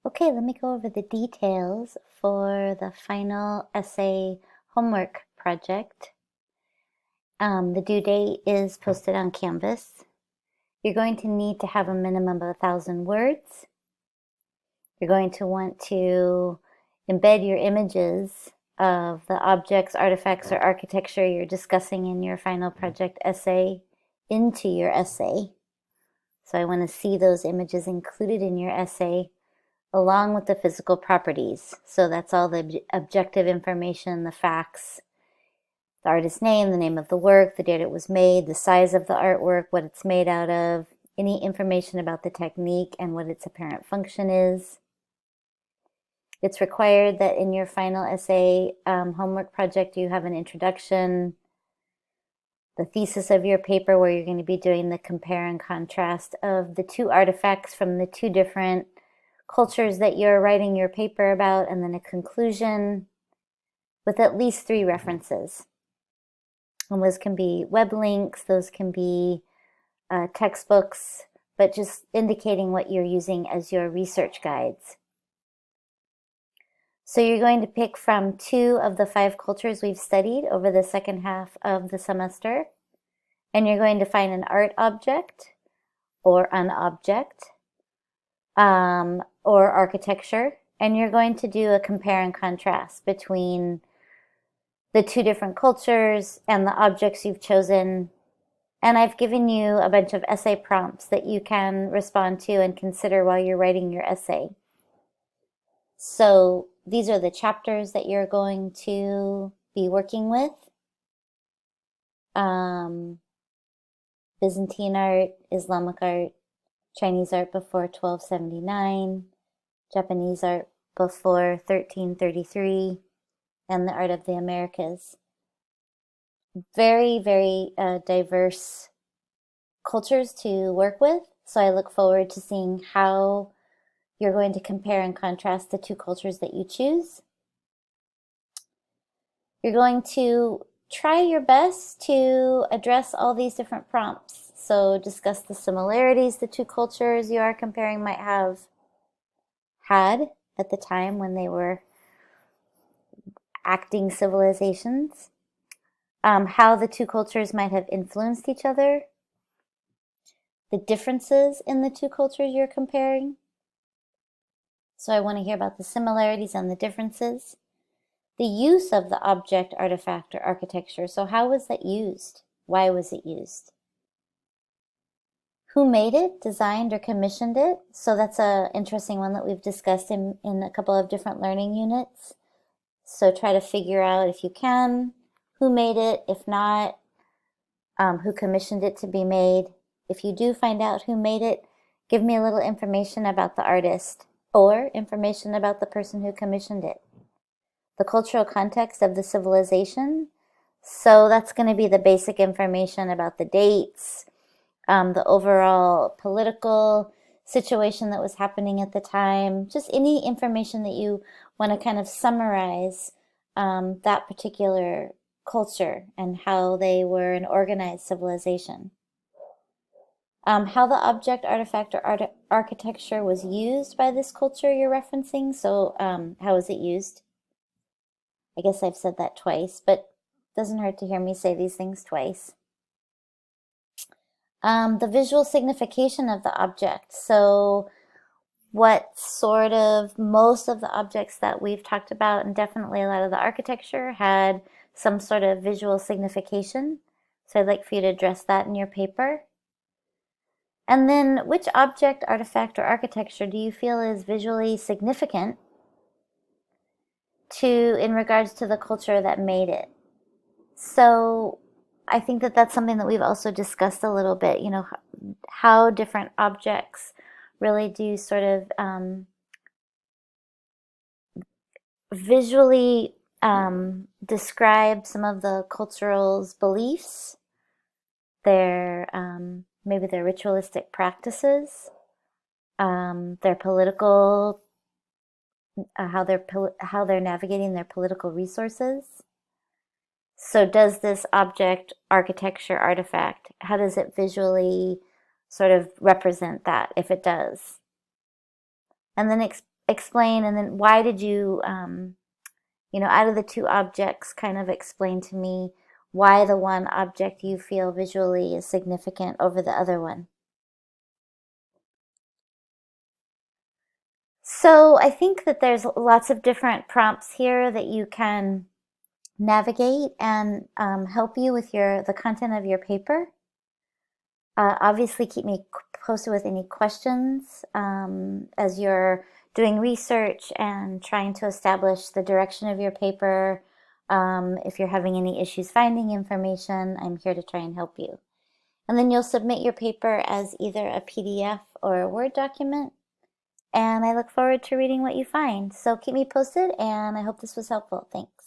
Okay, let me go over the details for the final essay homework project. The due date is posted on Canvas. You're going to need to have a minimum of 1,000 words. You're going to want to embed your images of the objects, artifacts, or architecture you're discussing in your final project essay into your essay. So I want to see those images included in your essay along with the physical properties. So that's all the objective information, the facts, the artist's name, the name of the work, the date it was made, the size of the artwork, what it's made out of, any information about the technique and what its apparent function is. It's required that in your final essay homework project you have an introduction, the thesis of your paper where you're going to be doing the compare and contrast of the two artifacts from the two different cultures that you're writing your paper about, and then a conclusion with at least 3 references. And those can be web links, those can be textbooks, but just indicating what you're using as your research guides. So you're going to pick from 2 of the 5 cultures we've studied over the second half of the semester, and you're going to find an art object or an object or architecture, and you're going to do a compare and contrast between the 2 different cultures and the objects you've chosen. And I've given you a bunch of essay prompts that you can respond to and consider while you're writing your essay. So these are the chapters that you're going to be working with. Byzantine art, Islamic art, Chinese art before 1279, Japanese art before 1333, and the art of the Americas. Very, very diverse cultures to work with. So I look forward to seeing how you're going to compare and contrast the 2 cultures that you choose. You're going to try your best to address all these different prompts. So discuss the similarities the 2 cultures you are comparing might have had at the time when they were acting civilizations, how the 2 cultures might have influenced each other, the differences in the 2 cultures you're comparing. So I want to hear about the similarities and the differences. The use of the object, artifact, or architecture. So how was that used? Why was it used? Who made it, designed, or commissioned it? So that's an interesting one that we've discussed in a couple of different learning units. So try to figure out, if you can, who made it. If not, who commissioned it to be made. If you do find out who made it, give me a little information about the artist or information about the person who commissioned it. The cultural context of the civilization. So that's going to be the basic information about the dates, the overall political situation that was happening at the time, just any information that you want to kind of summarize that particular culture and how they were an organized civilization. How the object, artifact, or architecture was used by this culture you're referencing. So how was it used? I guess I've said that twice, but it doesn't hurt to hear me say these things twice. The visual signification of the object. So what sort of, most of the objects that we've talked about, and definitely a lot of the architecture, had some sort of visual signification. So I'd like for you to address that in your paper. And then which object, artifact, or architecture do you feel is visually significant in regards to the culture that made it? So I think that that's something that we've also discussed a little bit, you know, how different objects really do sort of visually describe some of the cultural's beliefs, their maybe their ritualistic practices, their political, how they're navigating their political resources. So does this object, architecture, artifact, how does it visually sort of represent that, if it does? And then explain, and then why did you, out of the two objects, kind of explain to me why the one object you feel visually is significant over the other one. So I think that there's lots of different prompts here that you can navigate and help you with the content of your paper. Obviously, keep me posted with any questions as you're doing research and trying to establish the direction of your paper. If you're having any issues finding information, I'm here to try and help you. And then you'll submit your paper as either a PDF or a Word document. And I look forward to reading what you find. So keep me posted, and I hope this was helpful. Thanks.